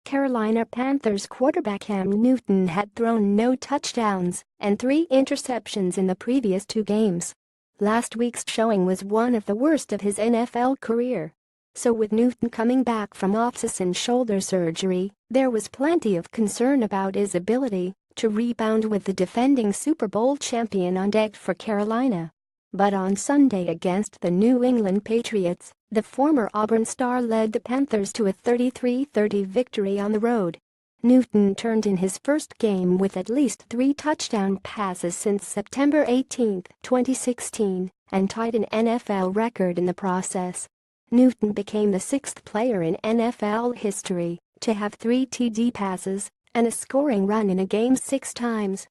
Carolina Panthers quarterback Cam Newton had thrown no touchdowns and 3 interceptions in the previous 2 games. Last week's showing was one of the worst of his NFL career. So with Newton coming back from off-season shoulder surgery, there was plenty of concern about his ability to rebound with the defending Super Bowl champion on deck for Carolina. But on Sunday against the New England Patriots, the former Auburn star led the Panthers to a 33-30 victory on the road. Newton turned in his first game with at least 3 touchdown passes since September 18, 2016, and tied an NFL record in the process. Newton became the 6th player in NFL history to have 3 TD passes and a scoring run in a game 6 times.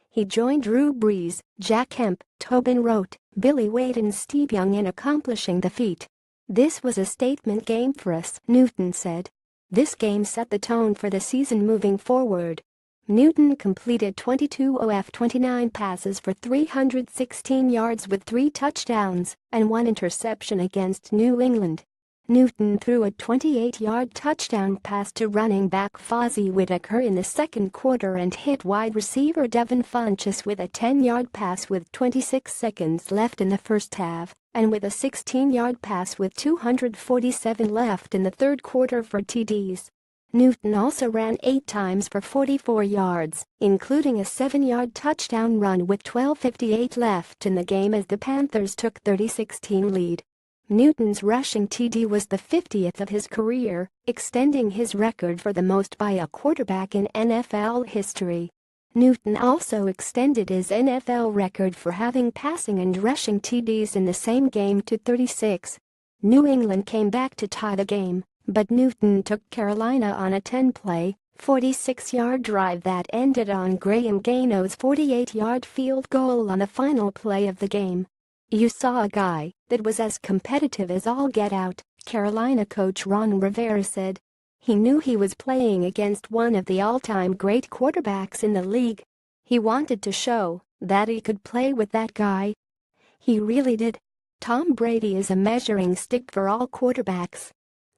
He joined Drew Brees, Jack Kemp, Tobin Rote, Billy Wade and Steve Young in accomplishing the feat. "This was a statement game for us," Newton said. "This game set the tone for the season moving forward." Newton completed 22 of 29 passes for 316 yards with 3 touchdowns and 1 interception against New England. Newton threw a 28-yard touchdown pass to running back Fozzie Whitaker in the second quarter and hit wide receiver Devin Funchess with a 10-yard pass with 26 seconds left in the first half, and with a 16-yard pass with 247 left in the third quarter for TDs. Newton also ran 8 times for 44 yards, including a 7-yard touchdown run with 12:58 left in the game as the Panthers took 30-16 lead. Newton's rushing TD was the 50th of his career, extending his record for the most by a quarterback in NFL history. Newton also extended his NFL record for having passing and rushing TDs in the same game to 36. New England came back to tie the game, but Newton took Carolina on a 10-play, 46-yard drive that ended on Graham Gano's 48-yard field goal on the final play of the game. "You saw a guy that was as competitive as all get out," Carolina coach Ron Rivera said. "He knew he was playing against one of the all-time great quarterbacks in the league. He wanted to show that he could play with that guy. He really did. Tom Brady is a measuring stick for all quarterbacks.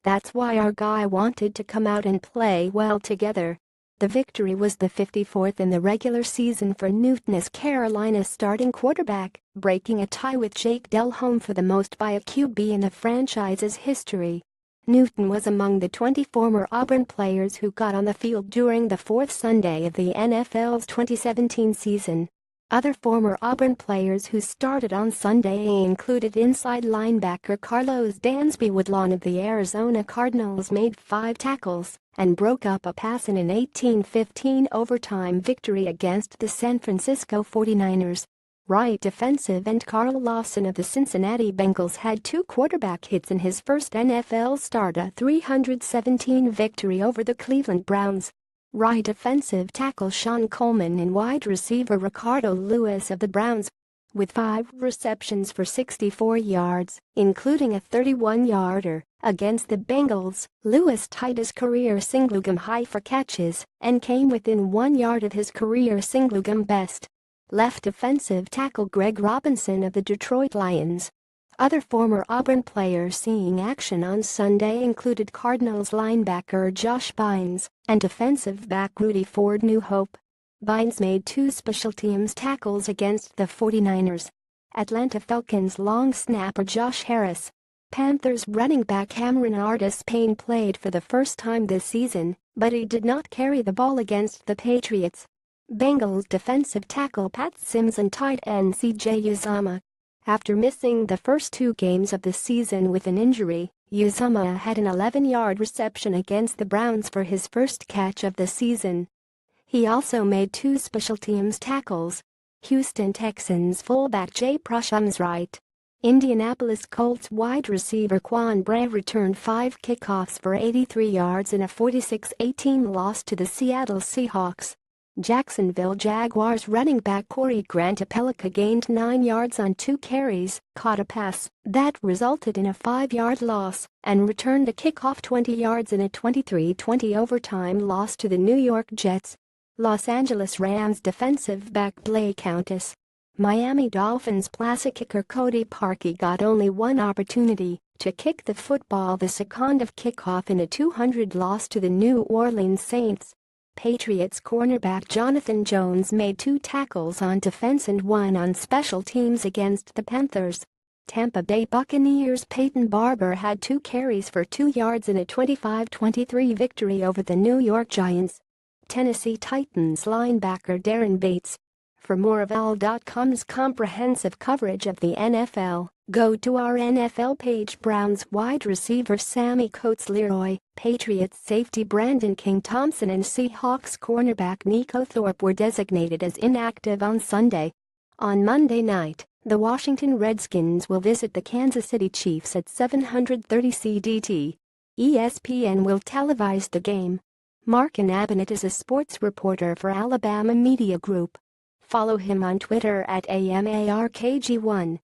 That's why our guy wanted to come out and play well together." The victory was the 54th in the regular season for Newton as Carolina's starting quarterback, breaking a tie with Jake Delhomme for the most by a QB in the franchise's history. Newton was among the 20 former Auburn players who got on the field during the 4th Sunday of the NFL's 2017 season. Other former Auburn players who started on Sunday included inside linebacker Carlos Dansby Woodlawn of the Arizona Cardinals made 5 tackles and broke up a pass in an 18-15 overtime victory against the San Francisco 49ers. Right defensive end Carl Lawson of the Cincinnati Bengals had 2 quarterback hits in his first NFL start, a 317 victory over the Cleveland Browns. Right defensive tackle Sean Coleman and wide receiver Ricardo Lewis of the Browns. With 5 receptions for 64 yards, including a 31-yarder, against the Bengals, Lewis tied his career single-game high for catches and came within 1 yard of his career single-game best. Left defensive tackle Greg Robinson of the Detroit Lions. Other former Auburn players seeing action on Sunday included Cardinals linebacker Josh Bynes and defensive back Rudy Ford New Hope. Bynes made 2 special teams tackles against the 49ers. Atlanta Falcons long snapper Josh Harris. Panthers running back Cameron Artis-Payne played for the first time this season, but he did not carry the ball against the Patriots. Bengals defensive tackle Pat Sims and tight end C.J. Uzomah. After missing the first 2 games of the season with an injury, Uzomah had an 11-yard reception against the Browns for his first catch of the season. He also made 2 special teams tackles. Houston Texans fullback Jay Prashumswright. Indianapolis Colts wide receiver Quan Bray returned 5 kickoffs for 83 yards in a 46-18 loss to the Seattle Seahawks. Jacksonville Jaguars running back Corey Grant Apellica gained 9 yards on 2 carries, caught a pass that resulted in a 5-yard loss, and returned a kickoff 20 yards in a 23-20 overtime loss to the New York Jets. Los Angeles Rams defensive back Blake Countess. Miami Dolphins placid kicker Cody Parkey got only 1 opportunity to kick the football the second of kickoff in a 200 loss to the New Orleans Saints. Patriots cornerback Jonathan Jones made 2 tackles on defense and 1 on special teams against the Panthers. Tampa Bay Buccaneers Peyton Barber had 2 carries for 2 yards in a 25-23 victory over the New York Giants. Tennessee Titans linebacker Darren Bates. For more of all.com's comprehensive coverage of the NFL, go to our NFL page. Browns wide receiver Sammy Coates-Leroy, Patriots safety Brandon King-Thompson and Seahawks cornerback Nico Thorpe were designated as inactive on Sunday. On Monday night, the Washington Redskins will visit the Kansas City Chiefs at 7:30 CDT. ESPN will televise the game. Mark Abbott is a sports reporter for Alabama Media Group. Follow him on Twitter at AMARKG1.